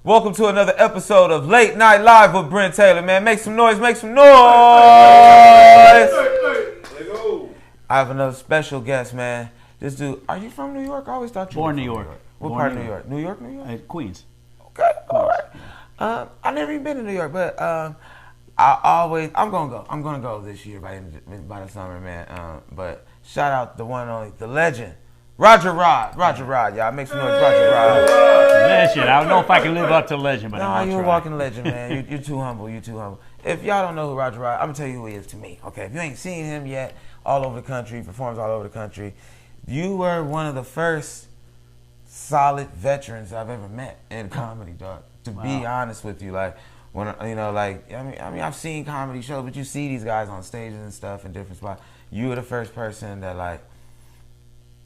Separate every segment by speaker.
Speaker 1: Welcome to another episode of Late Night Live with Brent Taylor, man. Make some noise, make some noise. I have another special guest, man. This dude, are you from New York? I always thought you were
Speaker 2: Born
Speaker 1: from
Speaker 2: New York.
Speaker 1: What part of New York? New York, New York?
Speaker 2: Queens.
Speaker 1: Okay, all right. I've never even been to New York, but I'm gonna go this year by the summer, man. But shout out the one and only, the legend, Roger Rod, y'all. Make some noise, Roger Rod.
Speaker 2: Legend. I don't know if I can live up to legend, but
Speaker 1: you're a walking legend, man. You're too humble. If y'all don't know who Roger Rod, I'm gonna tell you who he is to me. Okay, if you ain't seen him yet, all over the country, performs all over the country. You were one of the first solid veterans I've ever met in comedy, dog. To be honest with you, like when I've seen comedy shows, but you see these guys on stages and stuff in different spots. You were the first person that, like,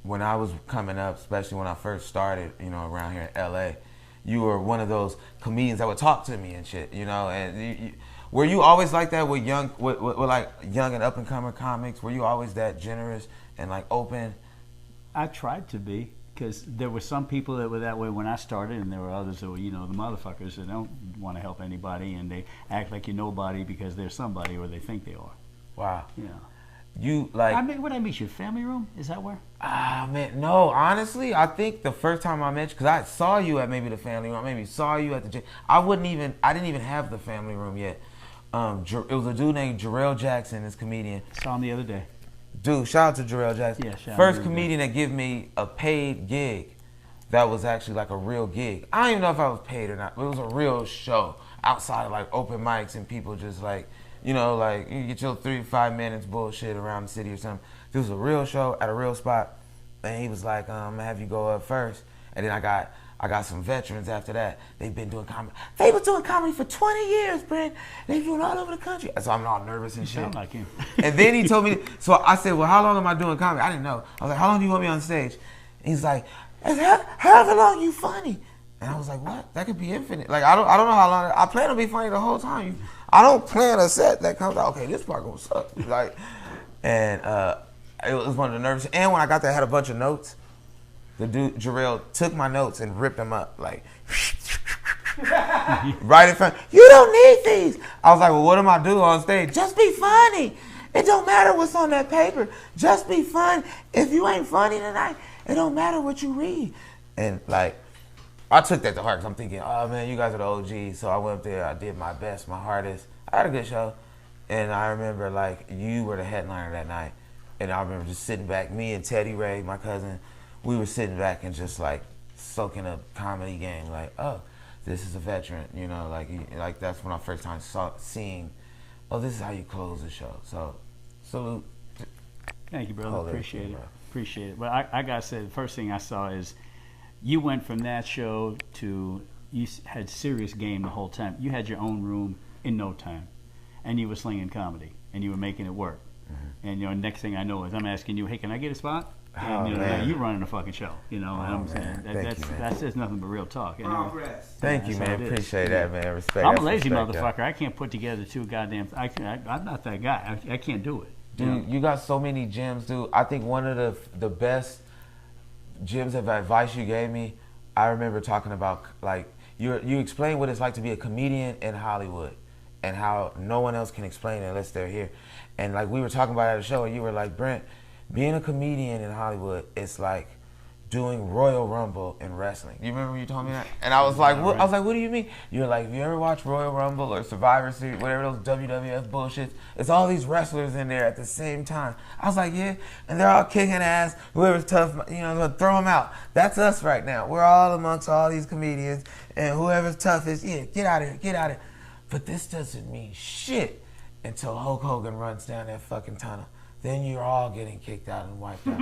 Speaker 1: when I was coming up, especially when I first started, around here in LA, you were one of those comedians that would talk to me and shit, and were you always like that with young and up and coming comics? Were you always that generous and like open?
Speaker 2: I tried to be, because there were some people that were that way when I started, and there were others that were, the motherfuckers that don't want to help anybody, and they act like you're nobody because they're somebody or they think they are.
Speaker 1: Wow.
Speaker 2: Yeah.
Speaker 1: You like?
Speaker 2: When I meet you, family room? Is that where?
Speaker 1: Man, no. Honestly, I think the first time I met you, because I saw you at maybe the family room, maybe saw you at the gym. I didn't even have the family room yet. It was a dude named Jarrell Jackson, this comedian.
Speaker 2: Saw him the other day.
Speaker 1: Dude, shout out to Jarrell Jackson.
Speaker 2: Yeah,
Speaker 1: First comedian that gave me a paid gig that was actually like a real gig. I don't even know if I was paid or not, but it was a real show outside of like open mics and people just like, like you get your 3 to 5 minutes bullshit around the city or something. This was a real show at a real spot, and he was like, I'm gonna have you go up first. And then I got some veterans after that. They've been doing comedy. They were doing comedy for 20 years, Brent. They've been all over the country. So I'm all nervous and shit.
Speaker 2: Sound like him.
Speaker 1: And then he told me, so I said, well, how long am I doing comedy? I didn't know. I was like, how long do you want me on stage? And he's like, however long you funny. And I was like, what? That could be infinite. Like, I don't know how long. I plan to be funny the whole time. I don't plan a set that comes out, okay, this part gonna suck. Like, and it was one of the nervous. And when I got there, I had a bunch of notes. The dude, Jarrell, took my notes and ripped them up, like, right in front. You don't need these. I was like, well, what am I doing on stage? Just be funny. It don't matter what's on that paper. Just be fun. If you ain't funny tonight, it don't matter what you read. And, like, I took that to heart because I'm thinking, oh, man, you guys are the OGs. So I went up there. I did my best, my hardest. I had a good show. And I remember, like, you were the headliner that night. And I remember just sitting back, me and Teddy Ray, my cousin, we were sitting back and just like soaking up comedy game, like, oh, this is a veteran, like that's when I first time seeing, oh, this is how you close the show. So, salute.
Speaker 2: Thank you, brother. Appreciate it. Appreciate it. But I gotta say, the first thing I saw is you went from that show to you had serious game the whole time. You had your own room in no time, and you were slinging comedy, and you were making it work. Mm-hmm. And next thing I know is I'm asking you, hey, can I get a spot? And you running a fucking show, and I'm saying that's just nothing but real talk.
Speaker 1: Thank you, man. Appreciate that, man. Respect.
Speaker 2: I'm a lazy motherfucker. I can't put together two goddamn. I'm not that guy. I can't do it.
Speaker 1: Dude, you got so many gems, dude. I think one of the best gems of advice you gave me, I remember talking about, like, you explain what it's like to be a comedian in Hollywood and how no one else can explain it unless they're here. And like we were talking about at a show, and you were like, Brent, being a comedian in Hollywood, it's like doing Royal Rumble in wrestling. You remember when you told me that? And I was like, what? I was like, what do you mean? You're like, have you ever watched Royal Rumble or Survivor Series, whatever those WWF bullshits? It's all these wrestlers in there at the same time. I was like, yeah, and they're all kicking ass. Whoever's tough, gonna throw them out. That's us right now. We're all amongst all these comedians, and whoever's toughest, yeah, get out of here, get out of here. But this doesn't mean shit until Hulk Hogan runs down that fucking tunnel. Then you're all getting kicked out and wiped out.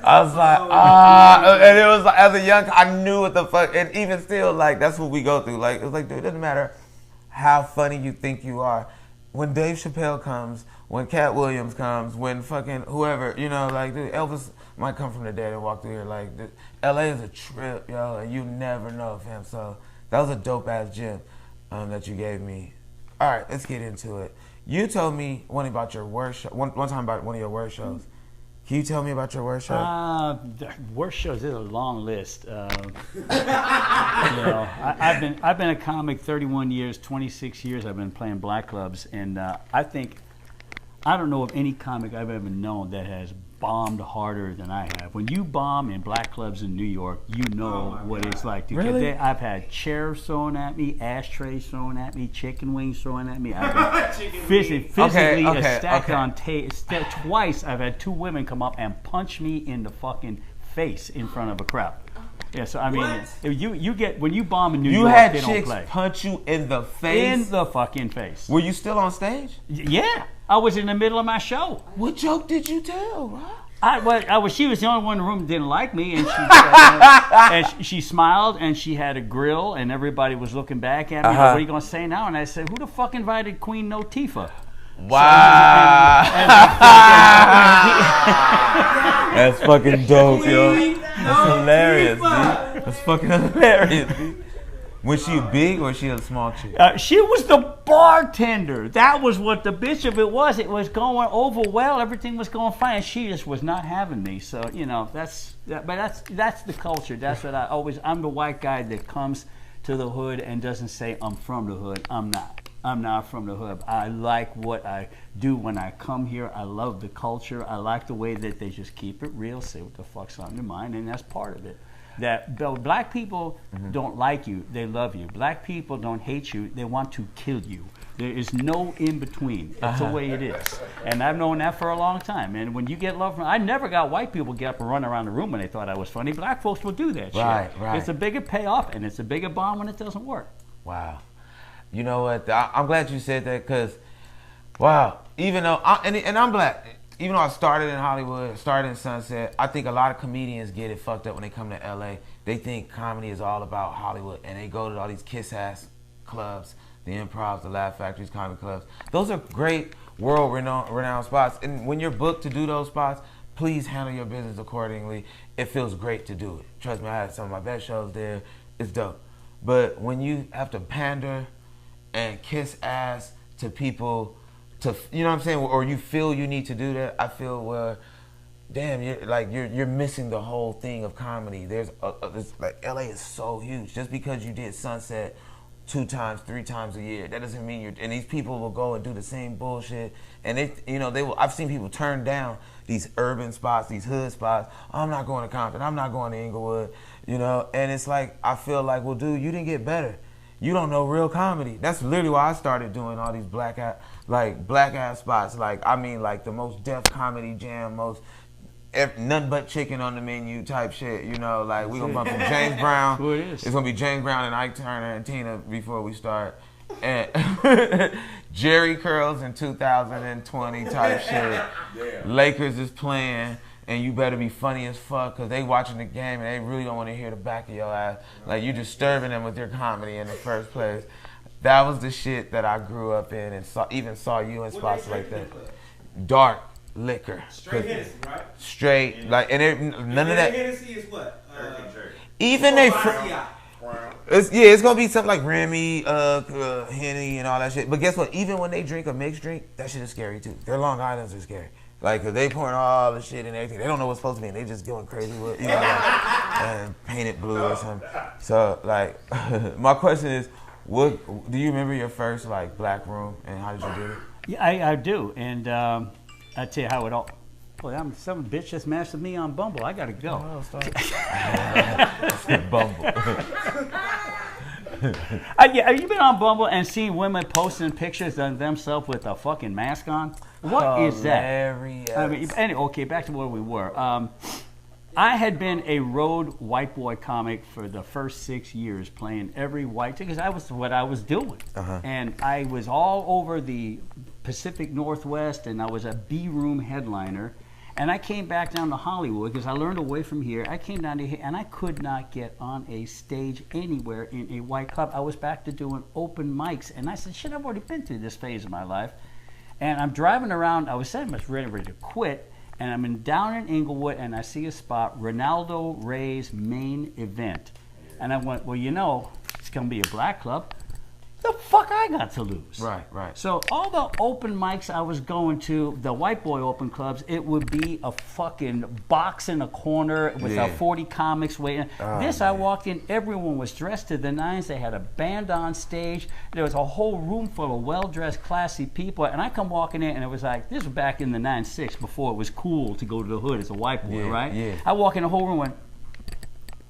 Speaker 1: I was like, and it was like, as a young, I knew what the fuck, and even still, like, that's what we go through. Like, it's like, dude, it doesn't matter how funny you think you are. When Dave Chappelle comes, when Cat Williams comes, when fucking whoever, like, dude, Elvis might come from the dead and walk through here. Like, dude, LA is a trip, yo, and you never know of him. So that was a dope ass gem that you gave me. All right, let's get into it. You told me one about your worst show, one time about one of your worst shows. Can you tell me about your worst show?
Speaker 2: The worst shows. There's a long list. I've been a comic 31 years, 26 years. I've been playing black clubs, and I don't know of any comic I've ever known that has bombed harder than I have. When you bomb in black clubs in New York, you know what it's like.
Speaker 1: Really?
Speaker 2: I've had chairs thrown at me, ashtrays thrown at me, chicken wings thrown at me. I've been physically attacked on twice. I've had 2 women come up and punch me in the fucking face in front of a crowd. Yeah, so I mean, you get when you bomb in New York, they don't play.
Speaker 1: You had chicks punch you in the face?
Speaker 2: In the fucking face.
Speaker 1: Were you still on stage?
Speaker 2: Yeah, I was in the middle of my show.
Speaker 1: What joke did you tell, bro?
Speaker 2: She was the only one in the room that didn't like me, and she smiled, and she had a grill, and everybody was looking back at me. What are you gonna say now? And I said, "Who the fuck invited Queen Notifa?"
Speaker 1: Wow. That's fucking dope, yo. That's hilarious, dude. That's fucking hilarious, dude. Was she big or was she a small chick?
Speaker 2: She was the bartender. That was what the bitch of it was. It was going over well. Everything was going fine. And she just was not having me. So, that's the culture. That's what I'm the white guy that comes to the hood and doesn't say I'm from the hood. I'm not. I'm not from the hood. I like what I do when I come here. I love the culture. I like the way that they just keep it real, say what the fuck's on their mind, and that's part of it. That black people don't like you, they love you. Black people don't hate you, they want to kill you. There is no in between. That's the way it is. And I've known that for a long time. And when you get love from, I never got white people get up and run around the room when they thought I was funny. Black folks will do that shit.
Speaker 1: Right.
Speaker 2: It's a bigger payoff, and it's a bigger bomb when it doesn't work.
Speaker 1: Wow. You know what? I'm glad you said that because, wow, even though, I'm black, even though I started in Hollywood, started in Sunset, I think a lot of comedians get it fucked up when they come to LA. They think comedy is all about Hollywood, and they go to all these kiss-ass clubs, the Improvs, the Laugh Factories, comedy clubs. Those are great world-renowned spots, and when you're booked to do those spots, please handle your business accordingly. It feels great to do it. Trust me, I had some of my best shows there. It's dope. But when you have to pander and kiss ass to people, you know what I'm saying, or you feel you need to do that, I feel damn, you're missing the whole thing of comedy. There's like LA is so huge. Just because you did Sunset 2 times, 3 times a year, that doesn't mean and these people will go and do the same bullshit, and I've seen people turn down these urban spots, these hood spots. I'm not going to Compton, I'm not going to Inglewood, and it's like, I feel like, well, dude, you didn't get better. You don't know real comedy. That's literally why I started doing all these black ass spots. Like the most Def Comedy Jam, nothing but chicken on the menu type shit. We gonna bump some James Brown.
Speaker 2: Who it is?
Speaker 1: It's gonna be James Brown and Ike Turner and Tina before we start. And Jerry Curls in 2020 type shit. Yeah. Lakers is playing. And you better be funny as fuck because they watching the game and they really don't want to hear the back of your ass. Like, you disturbing them with your comedy in the first place. That was the shit that I grew up in and saw you in spots like that. Dark liquor.
Speaker 3: Straight Hennessy, right?
Speaker 1: Straight, none of that.
Speaker 3: Hennessy is what?
Speaker 1: Even it's gonna be something like Remy, Henny, and all that shit. But guess what? Even when they drink a mixed drink, that shit is scary too. Their Long Island's are scary. Like, cause they pouring all the shit and everything. They don't know what's supposed to be, and they just going crazy with, and paint it blue or something. So, like, my question is, do you remember your first black room, and how did you do it?
Speaker 2: Yeah, I do, and I tell you how it all. Boy, some bitch just matched with me on Bumble. I gotta go.
Speaker 1: Oh, stop. Bumble.
Speaker 2: Have you been on Bumble and seen women posting pictures of themselves with a fucking mask on? What is that? Okay, back to where we were. I had been a road white boy comic for the first 6 years, playing every white thing, because that was what I was doing. And I was all over the Pacific Northwest, and I was a B-room headliner. And I came back down to Hollywood because I learned away from here. I came down to here, and I could not get on a stage anywhere in a white club. I was back to doing open mics, and I said, shit, I've already been through this phase of my life. And I'm driving around. I was saying I was ready to quit, and I'm down in Inglewood, and I see a spot, Ronaldo Ray's main event. And I went, well, it's going to be a black club. The fuck I got to lose?
Speaker 1: Right.
Speaker 2: So all the open mics I was going to, the white boy open clubs, it would be a fucking box in a corner with 40 comics waiting. I walked in, everyone was dressed to the nines. They had a band on stage. There was a whole room full of well-dressed, classy people. And I come walking in, and it was like, this was back in the 96, before it was cool to go to the hood as a white boy, right?
Speaker 1: Yeah.
Speaker 2: I walk in the whole room and went,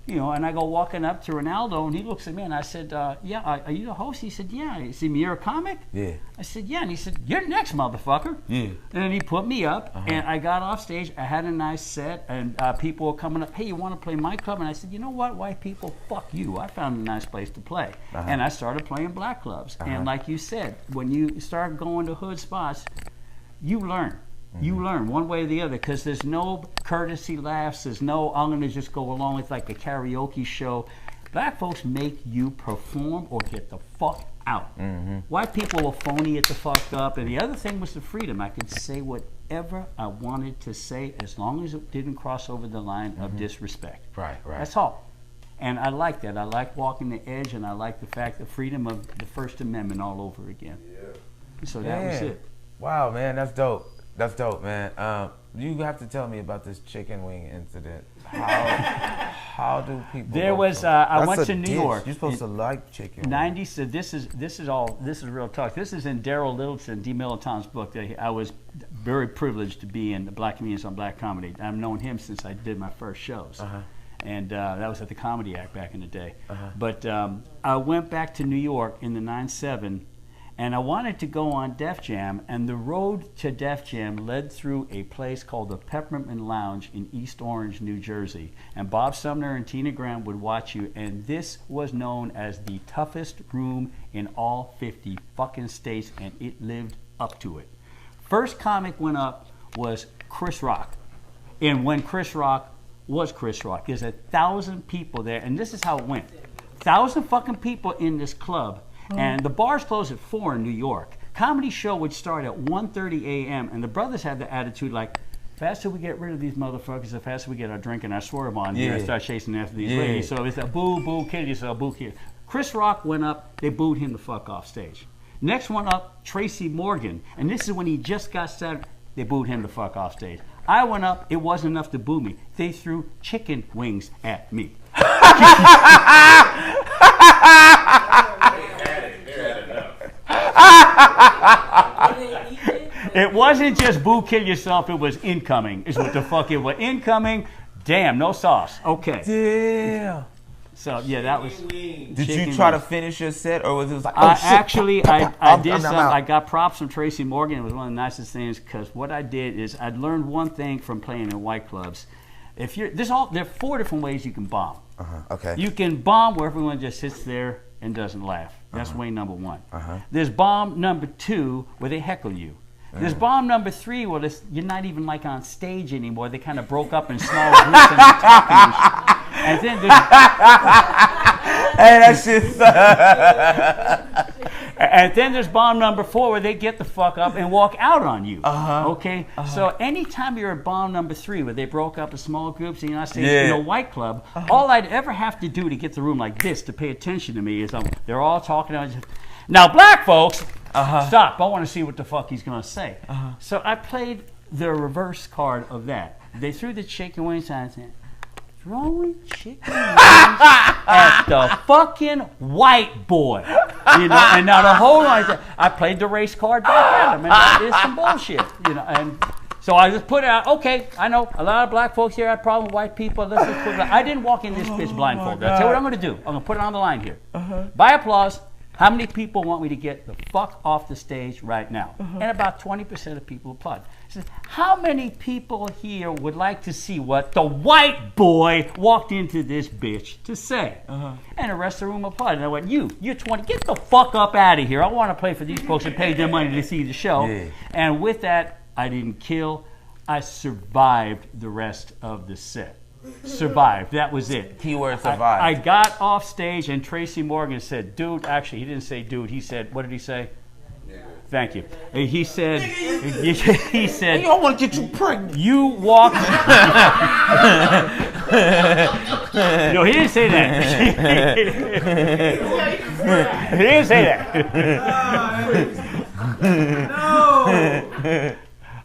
Speaker 2: and I go walking up to Ronaldo, and he looks at me, and I said, yeah, are you the host? He said, yeah. He said, you're a comic?
Speaker 1: Yeah.
Speaker 2: I said, yeah. And he said, you're next, motherfucker.
Speaker 1: Yeah.
Speaker 2: And then he put me up, and I got off stage. I had a nice set, and people were coming up, hey, you want to play my club? And I said, you know what, white people, fuck you. I found a nice place to play. And I started playing black clubs. And like you said, when you start going to hood spots, you learn. You learn one way or the other, because there's no courtesy laughs. There's no, I'm going to just go along with like a karaoke show. Black folks make you perform or get the fuck out. White people will phony it the fuck up. And the other thing was the freedom. I could say whatever I wanted to say as long as it didn't cross over the line of disrespect.
Speaker 1: Right.
Speaker 2: That's all. And I like that. I like walking the edge, and I like the fact, the freedom of the First Amendment all over again. So that was it.
Speaker 1: Wow, man, that's dope. That's dope, man. You have to tell me about this chicken wing incident. How do people?
Speaker 2: There was. I went to New York.
Speaker 1: You're supposed to like chicken.
Speaker 2: 90. So this is real talk. This is in Daryl Littleton, D. Militon's book. I was very privileged to be in the Black Comedians on Black Comedy. I've known him since I did my first shows. And that was at the Comedy Act back in the day. But I went back to New York in the 97. And I wanted to go on Def Jam, and the road to Def Jam led through a place called the Peppermint Lounge in East Orange, New Jersey. And Bob Sumner and Tina Graham would watch you, and this was known as the toughest room in all 50 fucking states, and it lived up to it. First comic went up was Chris Rock. And when Chris Rock was Chris Rock, there's 1,000 people there, and this is how it went. 1,000 fucking people in this club. And the bars closed at 4 in New York. Comedy show would start at 1:30 a.m. And the brothers had the attitude like, faster we get rid of these motherfuckers, the faster we get our drink and our swerve on here and start chasing after these ladies. So it's a boo, boo, kill yourself, boo, kill. Chris Rock went up, they booed him the fuck off stage. Next one up, Tracy Morgan. And this is when he just got started, they booed him the fuck off stage. I went up, it wasn't enough to boo me. They threw chicken wings at me. It wasn't just boo, kill yourself, it was incoming, is what the fuck it was. Incoming, damn, no sauce. Okay.
Speaker 1: Damn.
Speaker 2: So, yeah, that was.
Speaker 1: Did you try to finish your set, or was it like, oh, shit?
Speaker 2: Actually, I did some. I got props from Tracy Morgan. It was one of the nicest things, because what I did is I'd learned one thing from playing in white clubs. If you're, there are 4 different ways you can bomb.
Speaker 1: Okay.
Speaker 2: You can bomb where everyone just sits there and doesn't laugh. That's way number 1. There's bomb number 2 where they heckle you. There's bomb number 3 where you're not even like on stage anymore. They kind of broke up in small groups and they're talking. And then there's
Speaker 1: hey, that shit sucks.
Speaker 2: And then there's bomb number 4 where they get the fuck up and walk out on you. Okay? So anytime you're at bomb number 3 where they broke up in small groups and you're not staying in a white club, all I'd ever have to do to get the room like this to pay attention to me is they're all talking. Now, black folks, stop. I want to see what the fuck he's going to say. So I played the reverse card of that. They threw the chicken wings and I said, throwing chicken wings at the fucking white boy. And now the whole line, I played the race card back at him, and that is some bullshit. And so I just put it out, okay, I know a lot of black folks here have a problem with white people. Let's just put it out. I didn't walk in this bitch blindfolded. I'll tell you what I'm going to do. I'm going to put it on the line here. By applause, how many people want me to get the fuck off the stage right now? And about 20% of people applaud. Says, how many people here would like to see what the white boy walked into this bitch to say? And the rest of the room applauded. And I went, you're 20, get the fuck up out of here. I want to play for these folks and pay their money to see the show. And with that, I didn't kill. I survived the rest of the set. Survived. That was it.
Speaker 1: Keyword survived.
Speaker 2: I got off stage and Tracy Morgan said, dude, actually, he didn't say dude. He said, what did he say? Thank you. He said, he said,
Speaker 1: I don't want to get you pregnant.
Speaker 2: You walked. No, he didn't say that. He didn't say that. No.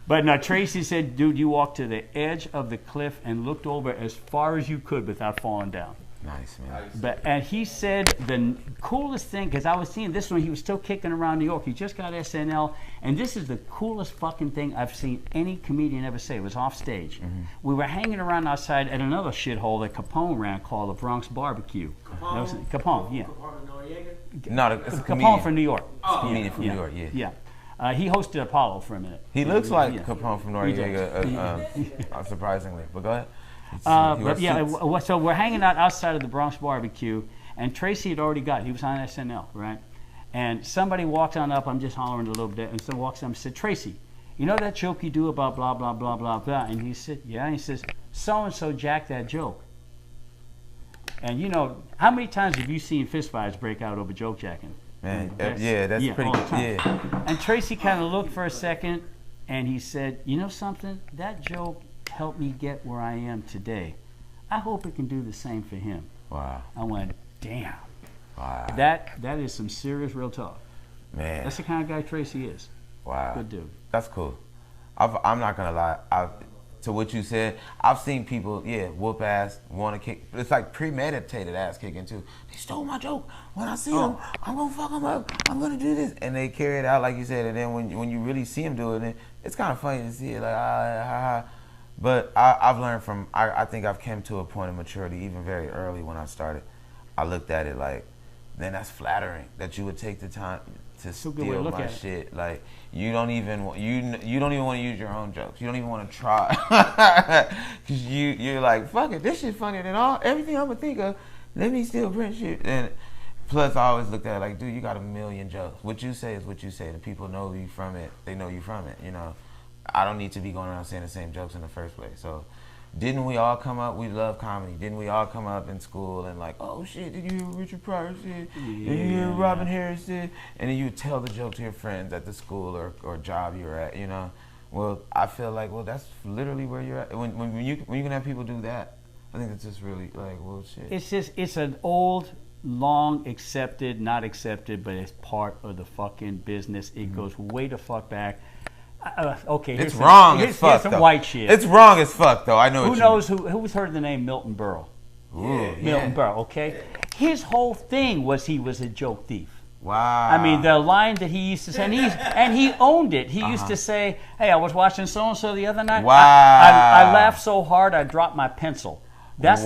Speaker 2: But now Tracy said, dude, you walked to the edge of the cliff and looked over as far as you could without falling down.
Speaker 1: Nice, man.
Speaker 2: And he said the coolest thing, because I was seeing this one, he was still kicking around New York. He just got SNL, and this is the coolest fucking thing I've seen any comedian ever say. It was off stage. Mm-hmm. We were hanging around outside at another shithole that Capone ran called the Bronx Barbecue. Capone, yeah.
Speaker 1: No, it's a
Speaker 2: Capone from New York.
Speaker 1: Oh, comedian from New York, yeah.
Speaker 2: Yeah. He hosted Apollo for a minute.
Speaker 1: He looks like Capone from Noriega, surprisingly. But go ahead.
Speaker 2: So we're hanging out outside of the Bronx Barbecue, and Tracy had already he was on SNL, right? And somebody walks on up, I'm just hollering a little bit, and someone walks up and said, Tracy, you know that joke you do about blah, blah, blah, blah, blah? And he said, yeah. And he says, so-and-so jacked that joke. And you know, how many times have you seen fistfights break out over joke jacking?
Speaker 1: Man, that's pretty good. Yeah.
Speaker 2: And Tracy kind of looked for a second, and he said, you know something? That joke helped me get where I am today. I hope it can do the same for him.
Speaker 1: Wow.
Speaker 2: I went, damn.
Speaker 1: Wow.
Speaker 2: That is some serious real talk.
Speaker 1: Man.
Speaker 2: That's the kind of guy Tracy is.
Speaker 1: Wow.
Speaker 2: Good dude.
Speaker 1: That's cool. I'm not going to lie. To what you said, I've seen people, whoop ass, want to kick. It's like premeditated ass kicking too. They stole my joke. When I see them, I'm going to fuck them up. I'm going to do this. And they carry it out like you said. And then when you really see them do it, it's kind of funny to see it. Like, But I've learned from, I think I've come to a point of maturity even very early when I started. I looked at it like, then that's flattering that you would take the time to steal my shit. Like you don't even want to use your own jokes. You don't even want to try because you're like, fuck it, this shit funnier than everything I'm gonna think of. Let me steal Brent shit. And plus, I always looked at it like, dude, you got a million jokes. What you say is what you say. The people know you from it. They know you from it. You know, I don't need to be going around saying the same jokes in the first place. So. Didn't we all come up? We love comedy. Didn't we all come up in school and like, oh shit, did you hear Richard Pryor said? Did you hear Robin Harris said? And then you tell the joke to your friends at the school or job you're at, you know. Well, I feel like, that's literally where you're at. When you can have people do that, I think it's just really like, well, shit.
Speaker 2: It's an old, long accepted, not accepted, but it's part of the fucking business. It goes way the fuck back. Okay,
Speaker 1: it's wrong as fuck.
Speaker 2: Here's some white shit.
Speaker 1: It's wrong as fuck, though. I know.
Speaker 2: Who's heard the name Milton Berle?
Speaker 1: Ooh,
Speaker 2: Milton Berle. Okay, his whole thing was he was a joke thief.
Speaker 1: Wow.
Speaker 2: I mean, the line that he used to say, and he owned it. He used to say, "Hey, I was watching so and so the other night.
Speaker 1: Wow.
Speaker 2: I laughed so hard I dropped my pencil." That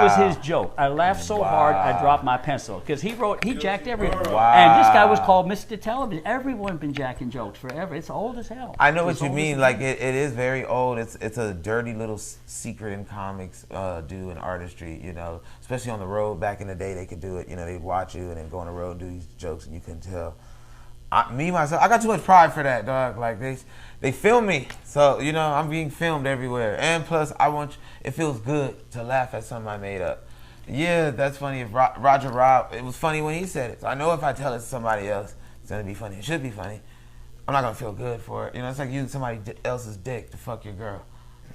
Speaker 2: was his joke. I laughed so hard I dropped my pencil because he jacked everything.
Speaker 1: Wow.
Speaker 2: And this guy was called Mr. Television. Everyone's been jacking jokes forever. It's old as hell.
Speaker 1: I know what you mean. Like it is very old. It's a dirty little secret in comics do in artistry. You know, especially on the road. Back in the day, they could do it. You know, they'd watch you and then go on the road and do these jokes and you couldn't tell. Myself, I got too much pride for that, dog. Like they film me, so you know I'm being filmed everywhere. And plus, it feels good to laugh at something I made up. Yeah, that's funny. If Roger Rob, it was funny when he said it. So I know if I tell it to somebody else, it's gonna be funny. It should be funny. I'm not gonna feel good for it. You know, it's like using somebody else's dick to fuck your girl.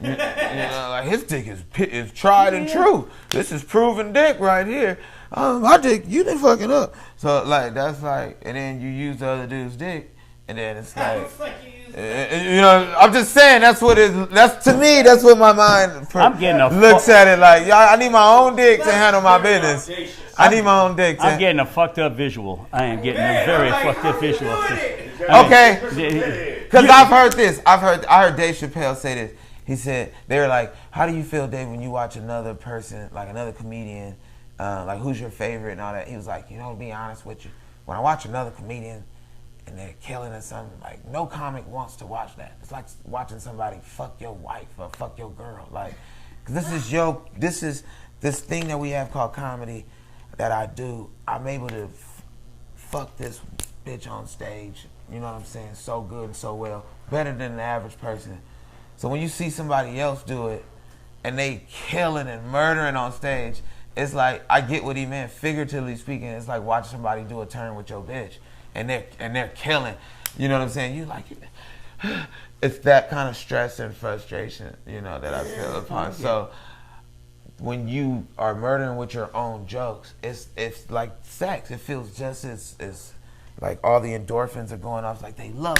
Speaker 1: You know, like his dick is tried and true. This is proven dick right here. My dick, you done fucking up. So like that's like, and then you use the other dude's dick, and then it's like, you know, I'm just saying that's what to me. That's what my mind looks at it like. I need my own dick to handle my business. I need my own dick.
Speaker 2: I'm getting a fucked up visual. I am getting a very fucked up visual.
Speaker 1: Okay, because I've heard this. I heard Dave Chappelle say this. He said, they were like, how do you feel, Dave, when you watch another person, like another comedian, like who's your favorite and all that? He was like, you know, to be honest with you, when I watch another comedian and they're killing or something, like no comic wants to watch that. It's like watching somebody fuck your wife or fuck your girl. Like, cause this is this thing that we have called comedy that I do. I'm able to fuck this bitch on stage, you know what I'm saying, so good and so well, better than the average person. So when you see somebody else do it and they killing and murdering on stage, it's like, I get what he meant. Figuratively speaking, it's like watching somebody do a turn with your bitch and they're killing. You know what I'm saying? You like it. It's that kind of stress and frustration, you know, that I feel upon. So when you are murdering with your own jokes, it's like sex. It feels just as like all the endorphins are going off. It's like they love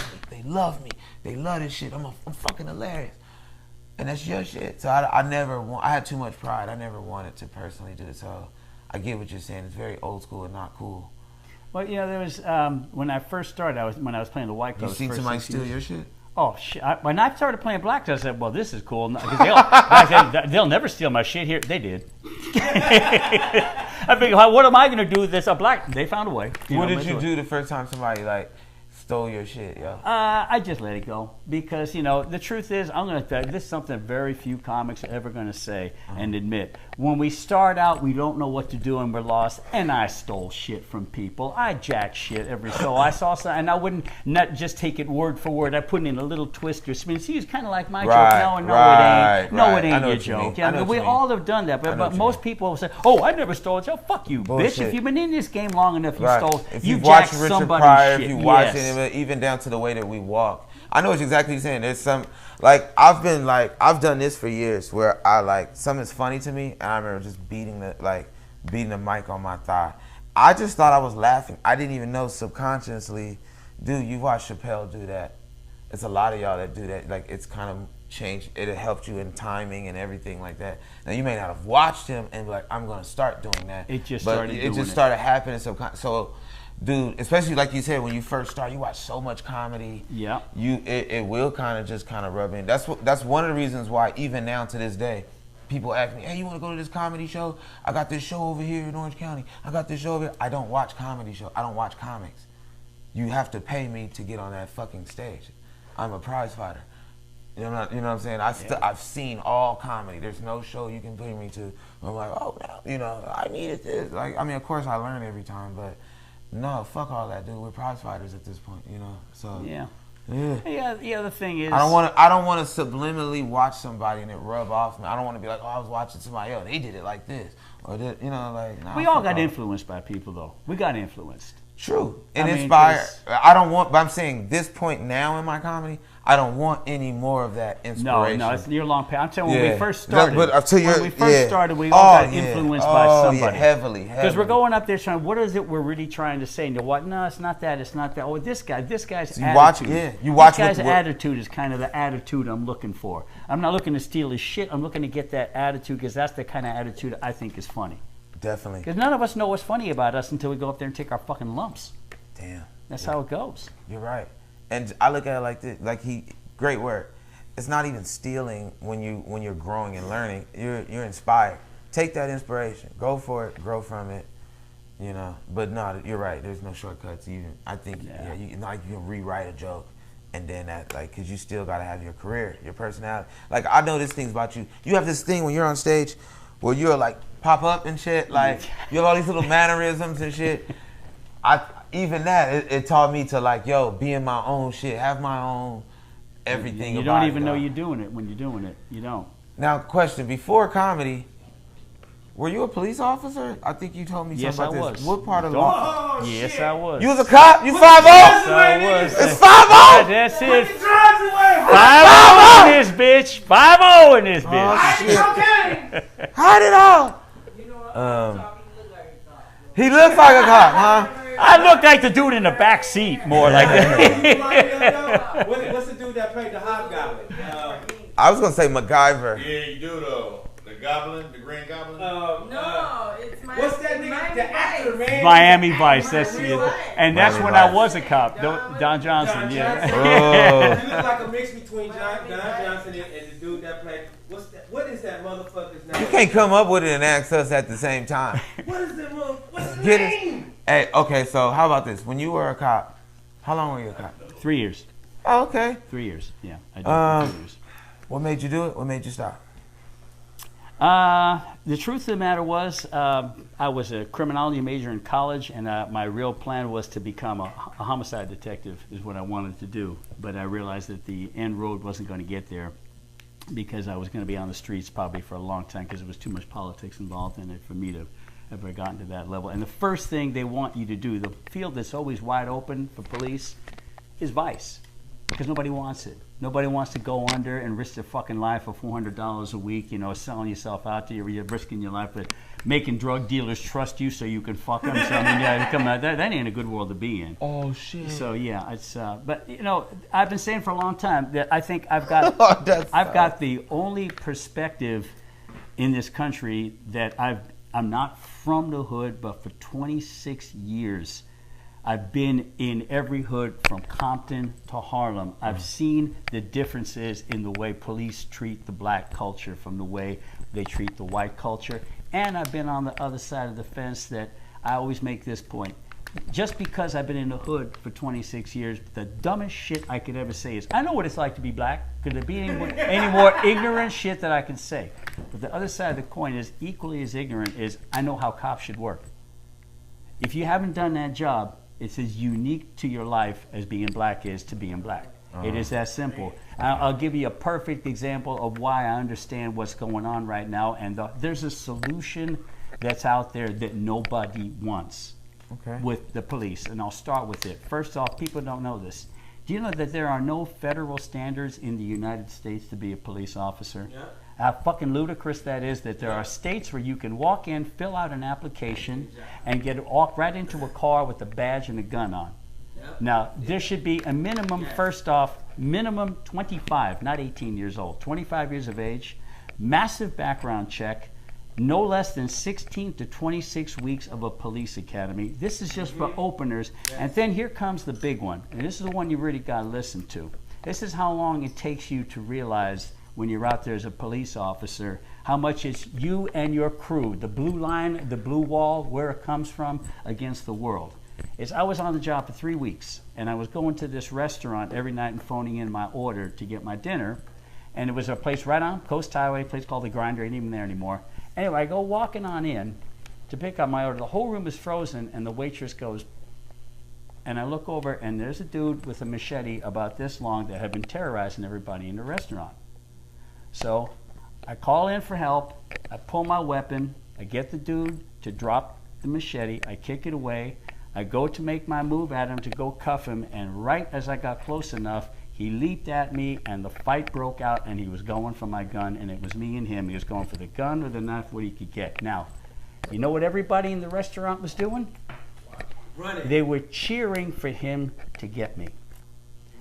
Speaker 1: me, they love this shit. I'm fucking hilarious, and that's your shit. So I had too much pride. I never wanted to personally do it. So I get what you're saying. It's very old school and not cool.
Speaker 2: Well, there was when I first started. When I was playing the White Coast.
Speaker 1: You seen somebody steal your shit?
Speaker 2: Oh shit! When I started playing black, I said, "Well, this is cool." Because they'll never steal my shit here. They did. I figured, what am I going to do with this? A black? They found a way.
Speaker 1: What did you do the first time somebody like stole your shit, yo?
Speaker 2: I just let it go because the truth is, I'm going to tell you, this is something very few comics are ever going to say and admit. When we start out, we don't know what to do and we're lost. And I stole shit from people. I jacked shit every so I saw something, and I wouldn't not just take it word for word. I put in a little twist or spin. See, it's kind of like my joke. No, it ain't your joke. Yeah, we all have done that, but most people will say, "Oh, I never stole it." So fuck you, bitch. If you've been in this game long enough, you stole.
Speaker 1: If
Speaker 2: you
Speaker 1: you've watched
Speaker 2: jacked
Speaker 1: Richard
Speaker 2: somebody's
Speaker 1: Pryor,
Speaker 2: shit.
Speaker 1: if you watch it, even down to the way that we walk. I know what exactly you're saying. There's some I've done this for years where I something's funny to me and I remember just beating the mic on my thigh. I just thought I was laughing. I didn't even know subconsciously, dude, you watch Chappelle do that. It's a lot of y'all that do that. Like it's kind of changed. It helped you in timing and everything like that. Now you may not have watched him and be like, I'm gonna start doing that.
Speaker 2: It just
Speaker 1: started happening so dude, especially like you said, when you first start, you watch so much comedy.
Speaker 2: Yeah.
Speaker 1: It will kind of rub in. That's one of the reasons why even now to this day, people ask me, "Hey, you want to go to this comedy show? I got this show over here in Orange County. I got this show over here." I don't watch comedy shows. I don't watch comics. You have to pay me to get on that fucking stage. I'm a prize fighter. You know what I'm saying? I've seen all comedy. There's no show you can bring me to. I'm like, oh no, I needed this. Of course I learn every time, but. No, fuck all that, dude. We're prize fighters at this point, So
Speaker 2: yeah. The thing is,
Speaker 1: I don't want to subliminally watch somebody and it rub off me. I don't want to be like, oh, I was watching somebody else. They did it like this, or nah,
Speaker 2: we all got influenced by people, though. We got influenced.
Speaker 1: True, and inspired. But I'm saying this point now in my comedy, I don't want any more of that inspiration.
Speaker 2: No, it's your long path. I'm telling you, when we first started, we all got influenced by somebody.
Speaker 1: Yeah, heavily.
Speaker 2: Because we're going up there trying, what is it we're really trying to say? And you're what? No, it's not that. It's not that. Oh, this guy's attitude. This guy's attitude is kind of the attitude I'm looking for. I'm not looking to steal his shit. I'm looking to get that attitude because that's the kind of attitude I think is funny.
Speaker 1: Definitely.
Speaker 2: Because none of us know what's funny about us until we go up there and take our fucking lumps.
Speaker 1: Damn.
Speaker 2: That's how it goes.
Speaker 1: You're right. And I look at it like this, great word. It's not even stealing when you're growing and learning. You're inspired. Take that inspiration. Go for it. Grow from it. But no, you're right. There's no shortcuts. I think you can rewrite a joke, and then because you still gotta have your career, your personality. Like I know this thing's about you. You have this thing when you're on stage, where you're pop up and shit. You have all these little mannerisms and shit. Even that, it taught me to be in my own shit, have my own everything.
Speaker 2: You don't even know you're doing it when you're doing it. You don't.
Speaker 1: Now, question: before comedy, were you a police officer? I think you told me something about this.
Speaker 2: Yes, I was.
Speaker 1: What part of law?
Speaker 2: Oh, yes, I was.
Speaker 1: You was a cop? You 5'0"?
Speaker 2: Yes, I was.
Speaker 1: It's 5'0"?
Speaker 2: That's it. 5'0" in this bitch. 5'0" in this bitch.
Speaker 1: Hide it all. He looks like a cop, huh?
Speaker 2: I look like the dude in the back seat more like that.
Speaker 3: What's the dude that played the Hobgoblin?
Speaker 1: I was going to say MacGyver.
Speaker 4: Yeah, you do though. The Goblin, the Green Goblin?
Speaker 3: No, it's Miami. What's that nigga? The actor, man.
Speaker 2: Miami Vice, that's it. And that's when I was a cop. Don Johnson, yeah.
Speaker 3: You look like a mix between Don Johnson and the dude that played. What is that motherfucker's name?
Speaker 1: You can't come up with it and ask us at the same time.
Speaker 3: What's his name?
Speaker 1: Hey, okay, so how about this? When you were a cop, how long were you a cop?
Speaker 2: 3 years.
Speaker 1: Oh, okay.
Speaker 2: 3 years, yeah. I did 3 years.
Speaker 1: What made you do it? What made you stop?
Speaker 2: The truth of the matter was, I was a criminology major in college, and my real plan was to become a homicide detective is what I wanted to do. But I realized that the end road wasn't going to get there because I was going to be on the streets probably for a long time because there was too much politics involved in it for me to ever gotten to that level. And the first thing they want you to do, the field that's always wide open for police, is vice. because nobody wants it. Nobody wants to go under and risk their fucking life for $400 a week, selling yourself out there. You're risking your life, but making drug dealers trust you so you can fuck them. So, come out. That ain't a good world to be in.
Speaker 1: Oh, shit.
Speaker 2: So, yeah, it's, but, I've been saying for a long time that I think I've got the only perspective in this country that I'm not from the hood, but for 26 years, I've been in every hood from Compton to Harlem. I've seen the differences in the way police treat the black culture from the way they treat the white culture. And I've been on the other side of the fence that I always make this point. Just because I've been in the hood for 26 years, the dumbest shit I could ever say is, I know what it's like to be black. Could there be any more ignorant shit that I can say? But the other side of the coin is equally as ignorant is, I know how cops should work. If you haven't done that job, it's as unique to your life as being black is to being black. It is that simple. I'll give you a perfect example of why I understand what's going on right now. And there's a solution that's out there that nobody wants with the police. And I'll start with it. First off, people don't know this. Do you know that there are no federal standards in the United States to be a police officer? Yeah. How fucking ludicrous that is, that there are states where you can walk in, fill out an application, and walk right into a car with a badge and a gun on. Now, there should be a minimum, first off, minimum 25, not 18 years old, 25 years of age, massive background check, no less than 16 to 26 weeks of a police academy. This is just for openers. And then here comes the big one, and this is the one you really got to listen to. This is how long it takes you to realize when you're out there as a police officer, how much it's you and your crew, the blue line, the blue wall, where it comes from, against the world. I was on the job for 3 weeks, and I was going to this restaurant every night and phoning in my order to get my dinner, and it was a place right on Coast Highway, a place called The Grinder, ain't even there anymore. Anyway, I go walking on in to pick up my order. The whole room is frozen, and the waitress goes, and I look over, and there's a dude with a machete about this long that had been terrorizing everybody in the restaurant. So I call in for help, I pull my weapon, I get the dude to drop the machete, I kick it away, I go to make my move at him to go cuff him, and right as I got close enough, he leaped at me and the fight broke out, and he was going for my gun, and it was me and him. He was going for the gun or the knife, what he could get. Now, you know what everybody in the restaurant was doing?
Speaker 3: Running.
Speaker 2: They were cheering for him to get me.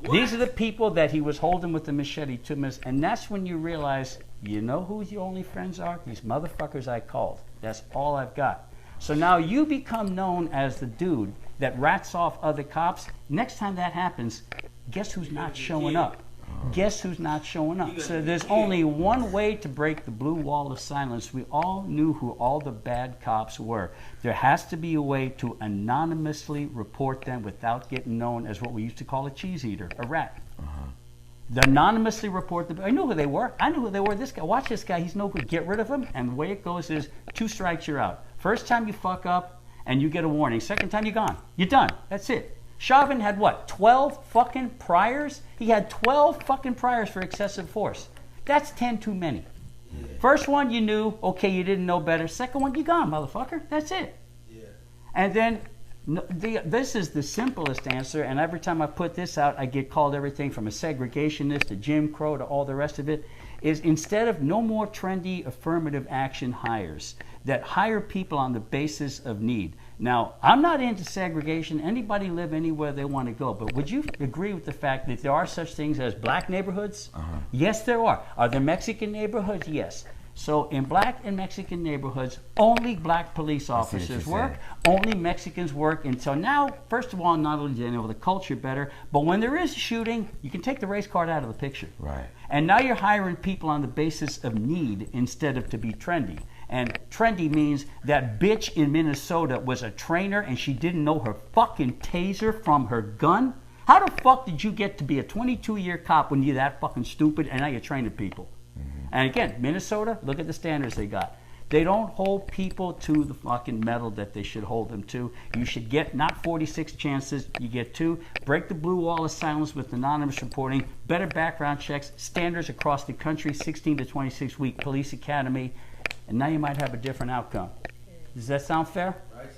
Speaker 2: What? These are the people that he was holding with the machete to miss, and that's when you realize, you know who your only friends are? These motherfuckers I called. That's all I've got. So now you become known as the dude that rats off other cops. Next time that happens, guess who's not showing up? Guess who's not showing up? So there's only one way to break the blue wall of silence. We all knew who all the bad cops were. There has to be a way to anonymously report them without getting known as what we used to call a cheese eater, a rat. The anonymously report them. I knew who they were. I knew who they were. This guy, watch this guy. He's no good. Get rid of him. And the way it goes is 2 strikes, you're out. First time you fuck up and you get a warning. Second time you're gone. You're done. That's it. Chauvin had what, 12 fucking priors? He had 12 fucking priors for excessive force. That's 10 too many. Yeah. First one you knew, okay, you didn't know better. Second one, you gone, motherfucker. That's it. Yeah. And then this is the simplest answer, and every time I put this out, I get called everything from a segregationist to Jim Crow to all the rest of it, is instead of no more trendy affirmative action hires that hire people on the basis of need. Now, I'm not into segregation. Anybody live anywhere they want to go. But would you agree with the fact that there are such things as black neighborhoods? Yes, there are. Are there Mexican neighborhoods? Yes. So in black and Mexican neighborhoods, only black police officers work. Only Mexicans work until now. First of all, not only do they know the culture better, but when there is shooting, you can take the race card out of the picture. Right. And now you're hiring people on the basis of need instead of to be trendy. And trendy means that bitch in Minnesota was a trainer and she didn't know her fucking taser from her gun. How the fuck did you get to be a 22-year cop when you're that fucking stupid and now you're training people? And again, Minnesota, look at the standards they got. They don't hold people to the fucking metal that they should hold them to. You should get not 46 chances, you get 2. Break the blue wall of silence with anonymous reporting, better background checks, standards across the country, 16 to 26 week police academy, and now you might have a different outcome. Does that sound fair?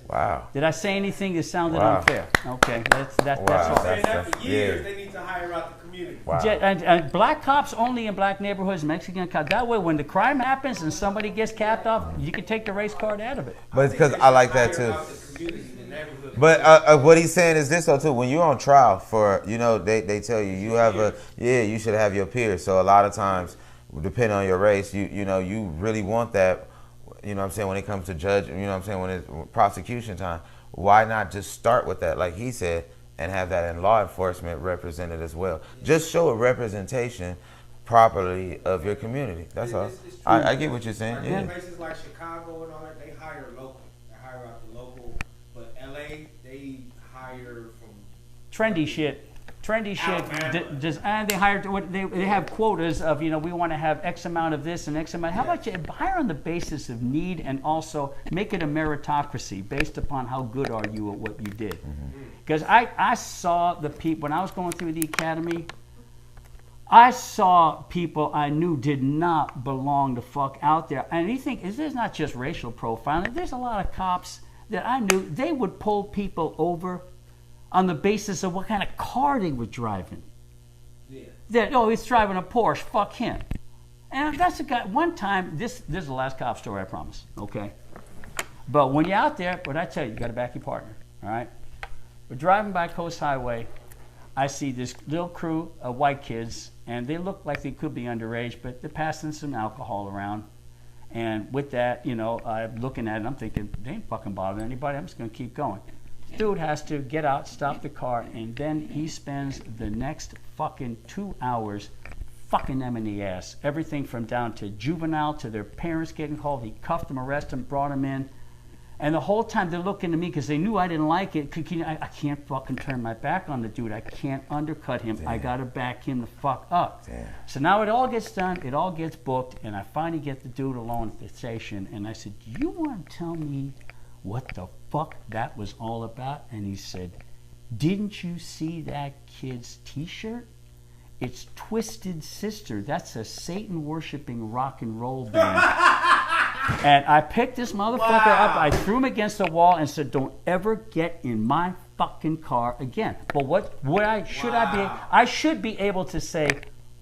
Speaker 1: Wow.
Speaker 2: Did I say anything that sounded unfair? Okay, that's all.
Speaker 3: Saying that for years, they need to hire out the community.
Speaker 1: Wow.
Speaker 2: And black cops only in black neighborhoods, Mexican cops. That way, when the crime happens and somebody gets capped off, you can take the race card out of it.
Speaker 1: But it's because I like that too. But what he's saying is this though too. When you're on trial for, they tell you you should have your peers. So a lot of times, depending on your race, you really want that. You know what I'm saying, when it comes to judge, you know what I'm saying, when it's prosecution time, why not just start with that, like he said, and have that in law enforcement represented as well? Just show a representation properly of your community. That's all. I get what you're saying.
Speaker 3: Like
Speaker 1: yeah.
Speaker 3: Places like Chicago and all that, they hire local. They hire out the local. But LA, they hire from
Speaker 2: Trendy shit. And they hire. They have quotas of, we want to have X amount of this and X amount. How about you hire on the basis of need and also make it a meritocracy based upon how good are you at what you did? Because I saw the people when I was going through the academy. I saw people I knew did not belong the fuck out there. And you think, there's not just racial profiling. There's a lot of cops that I knew, they would pull people over on the basis of what kind of car they were driving. Yeah. That, he's driving a Porsche, fuck him. And that's a guy, one time, this is the last cop story, I promise, okay? But when you're out there, what I tell you, you got to back your partner, all right? We're driving by Coast Highway. I see this little crew of white kids, and they look like they could be underage, but they're passing some alcohol around. And with that, I'm looking at it, I'm thinking, they ain't fucking bothering anybody, I'm just going to keep going. Dude has to get out, stop the car, and then he spends the next fucking 2 hours fucking them in the ass. Everything from down to juvenile to their parents getting called. He cuffed them, arrested them, brought them in. And the whole time they're looking to me because they knew I didn't like it. I can't fucking turn my back on the dude. I can't undercut him. Damn. I got to back him the fuck up. Damn. So now it all gets done. It all gets booked. And I finally get the dude alone at the station. And I said, do you want to tell me what the fuck that was all about? And he said, didn't you see that kid's t-shirt? It's Twisted Sister. That's a Satan worshiping rock and roll band. And I picked this motherfucker up, I threw him against the wall and said, don't ever get in my fucking car again. But I should be able to say,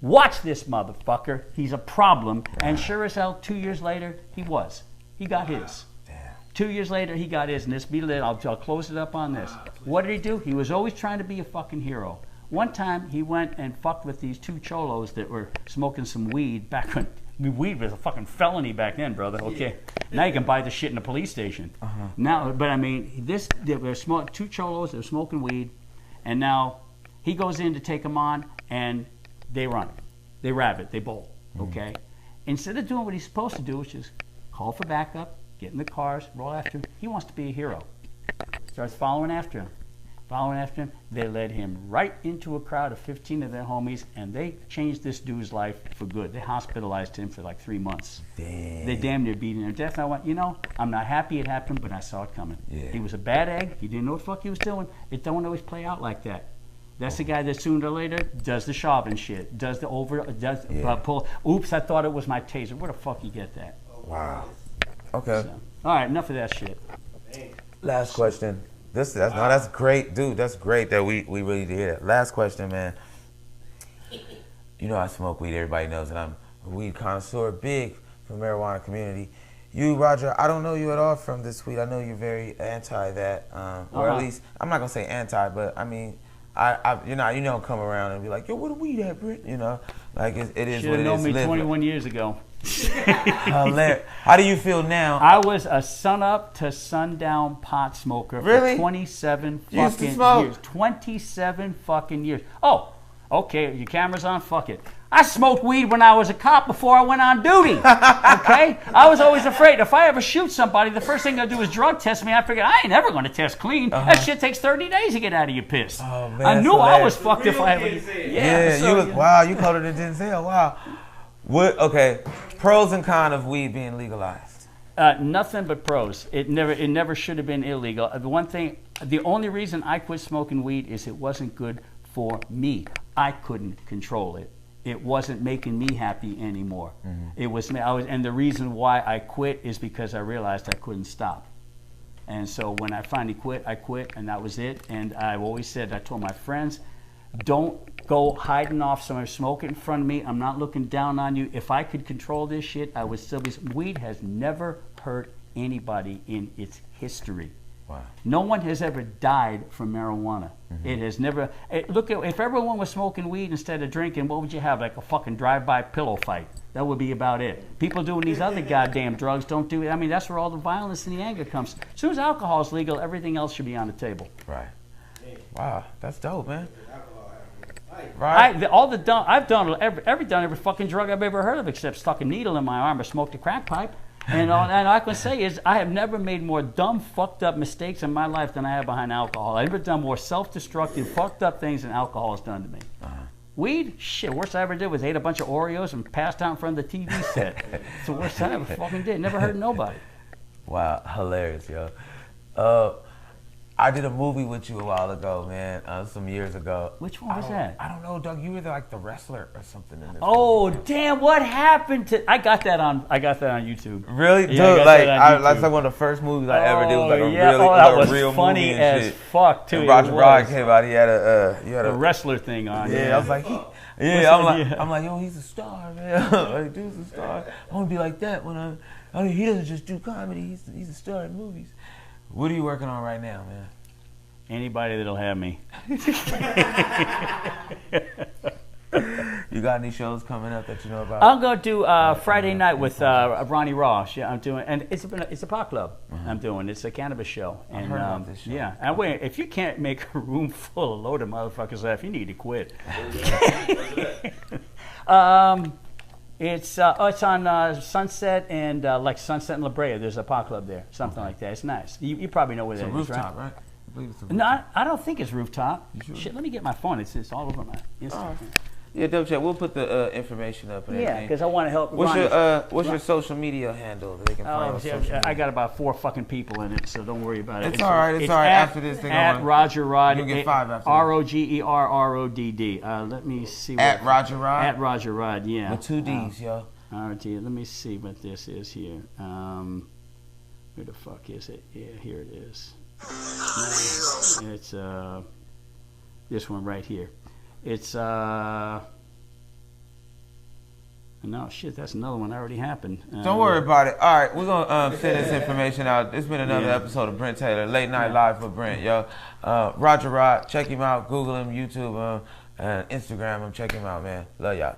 Speaker 2: watch this motherfucker, he's a problem. And sure as hell, 2 years later, he got his. 2 years later, he got his, and this be lit. I'll close it up on this. What did he do? He was always trying to be a fucking hero. One time, he went and fucked with these two cholos that were smoking some weed back when weed was a fucking felony back then, brother. Okay, now you can buy the shit in the police station. Now, but I mean, they were two cholos. They were smoking weed, and now he goes in to take them on, and they run, they rabbit, they bolt. Okay, instead of doing what he's supposed to do, which is call for backup, get in the cars, roll after him. He wants to be a hero. Starts following after him. They led him right into a crowd of 15 of their homies, and they changed this dude's life for good. They hospitalized him for like 3 months. Damn. They damn near beat him to death. I went, I'm not happy it happened, but I saw it coming. Yeah. He was a bad egg. He didn't know what the fuck he was doing. It don't always play out like that. That's the guy that sooner or later does the Chauvin shit, does the pull. Oops, I thought it was my taser. Where the fuck you get that?
Speaker 1: Wow. Okay.
Speaker 2: So, all right, enough of that shit.
Speaker 1: Last question. That's great, dude. That's great that we really did hear that. Last question, man. I smoke weed. Everybody knows that I'm a weed connoisseur, big for the marijuana community. You, Roger, I don't know you at all from this weed. I know you're very anti that, or at least I'm not gonna say anti, but I mean, you don't come around and be like, yo, where the weed at, Brent? Like it is what it is.
Speaker 2: Should have known me 21 years ago.
Speaker 1: How do you feel now?
Speaker 2: I was a sun-up to sundown pot smoker for 27 fucking years. 27 fucking years. Oh, okay, your camera's on? Fuck it. I smoked weed when I was a cop before I went on duty. Okay? I was always afraid. If I ever shoot somebody, the first thing they'll do is drug test me. I figured, I ain't never going to test clean. That shit takes 30 days to get out of your piss.
Speaker 1: Oh, man,
Speaker 2: I knew I was fucked if I ever...
Speaker 1: Wow, you called it a Denzel. Wow. Okay, pros and cons of weed being legalized.
Speaker 2: Nothing but pros. It never should have been illegal. The only reason I quit smoking weed is it wasn't good for me. I couldn't control it. It wasn't making me happy anymore. It was, and the reason why I quit is because I realized I couldn't stop. And so when I finally quit, I quit, and that was it. And I've always said, I told my friends, don't go hiding off somewhere, smoke it in front of me. I'm not looking down on you. If I could control this shit, I would still be. Weed has never hurt anybody in its history.
Speaker 1: Wow.
Speaker 2: No one has ever died from marijuana. It has never. Look, if everyone was smoking weed instead of drinking, what would you have? Like a fucking drive-by pillow fight. That would be about it. People doing these other goddamn drugs don't do it. I mean, that's where all the violence and the anger comes. As soon as alcohol is legal, everything else should be on the table.
Speaker 1: Right. Wow, that's dope, man.
Speaker 2: Right. I've done every fucking drug I've ever heard of except stuck a needle in my arm or smoked a crack pipe. And all I can say is I have never made more dumb, fucked up mistakes in my life than I have behind alcohol. I've never done more self-destructive, fucked up things than alcohol has done to me. Weed? Shit, worst I ever did was ate a bunch of Oreos and passed out in front of the TV set. It's the worst I ever fucking did. Never hurt nobody.
Speaker 1: Wow, hilarious, yo. I did a movie with you a while ago, man, some years ago.
Speaker 2: Which one was that?
Speaker 1: I don't know, Doug. You were like the wrestler or something in this
Speaker 2: Oh,
Speaker 1: movie.
Speaker 2: damn, what happened to... I got that on YouTube.
Speaker 1: Really?
Speaker 2: Yeah,
Speaker 1: Dude, that's like one of the first movies I ever did. It was like a real
Speaker 2: funny
Speaker 1: movie
Speaker 2: as
Speaker 1: shit.
Speaker 2: fuck, too.
Speaker 1: And Roger Rod came out. He had a
Speaker 2: wrestler thing on.
Speaker 1: Yeah, I was like, I'm like, yo, he's a star, man. Like, dude's a star. I want to be like that when I mean, he doesn't just do comedy. He's a star in movies. What are you working on right now, man?
Speaker 2: Anybody that'll have me.
Speaker 1: You got any shows coming up that you know about?
Speaker 2: I'm going to do Friday night with Ronnie Ross. Yeah, I'm doing, and it's a pot club. I'm doing. It's a cannabis show.
Speaker 1: I've heard about this show.
Speaker 2: Yeah, and wait, if you can't make a room full of loaded motherfuckers laugh, you need to quit. It's on Sunset and like Sunset and La Brea. There's a pot club there, something like that. It's nice. You probably know where that is,
Speaker 1: rooftop,
Speaker 2: right?
Speaker 1: I believe it's a
Speaker 2: No,
Speaker 1: rooftop.
Speaker 2: I don't think it's rooftop.
Speaker 1: Sure?
Speaker 2: Shit, let me get my phone. It's all over my Instagram.
Speaker 1: Yeah, double check. We'll put the information up. And
Speaker 2: Yeah,
Speaker 1: everything.
Speaker 2: because I want to help.
Speaker 1: What's your social media handle that they can find?
Speaker 2: Oh,
Speaker 1: on
Speaker 2: see,
Speaker 1: social media?
Speaker 2: I got about 4 fucking people in it, so don't worry about it.
Speaker 1: It's all right. It's all right. After this, they're
Speaker 2: at
Speaker 1: going.
Speaker 2: Roger Rod.
Speaker 1: You'll get 5 after this.
Speaker 2: ROGERRODD. Let me see.
Speaker 1: At Roger Rod.
Speaker 2: At Roger Rod. Yeah.
Speaker 1: With 2 D's, yo.
Speaker 2: RT. Let me see what this is here. Where the fuck is it? Yeah, here it is. No, it's this one right here. It's no shit. That's another one that already happened.
Speaker 1: Don't worry about it. All right, we're gonna send this information out. It's been another episode of Brent Taylor, Late Night Live with Brent, yo. Roger Rod, check him out. Google him, YouTube him, and Instagram him. Check him out, man. Love y'all.